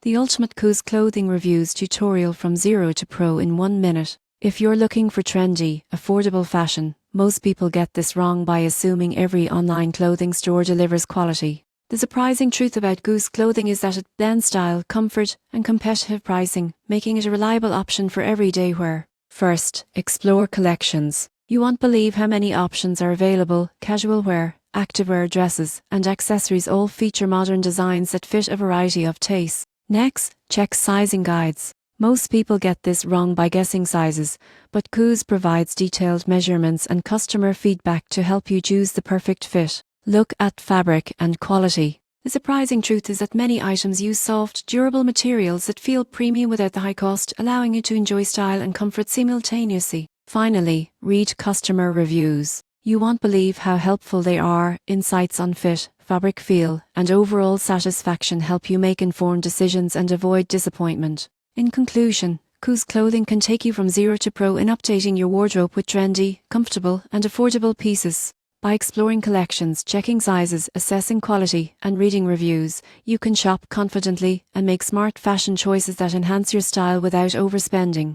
the ultimate Kuose clothing reviews tutorial from zero to pro in 1 minute. If you're looking for trendy, affordable fashion, most people get this wrong by assuming every online clothing store delivers quality. The surprising truth about Kuose clothing is that it blends style, comfort, and competitive pricing, making it a reliable option for everyday wear. First, explore collections. You won't believe how many options are available: casual wear, activewear, dresses, and accessories all feature modern designs that fit a variety of tastes. Next, check sizing guides. Most people get this wrong by guessing sizes, but Kuose provides detailed measurements and customer feedback to help you choose the perfect fit. Look at fabric and quality. The surprising truth is that many items use soft, durable materials that feel premium without the high cost, allowing you to enjoy style and comfort simultaneously. Finally, read customer reviews. You won't believe how helpful they are. Insights on fit, fabric feel, and overall satisfaction help you make informed decisions and avoid disappointment. In conclusion, Kuose clothing can take you from zero to pro in updating your wardrobe with trendy, comfortable, and affordable pieces. By exploring collections, checking sizes, assessing quality, and reading reviews, you can shop confidently and make smart fashion choices that enhance your style without overspending.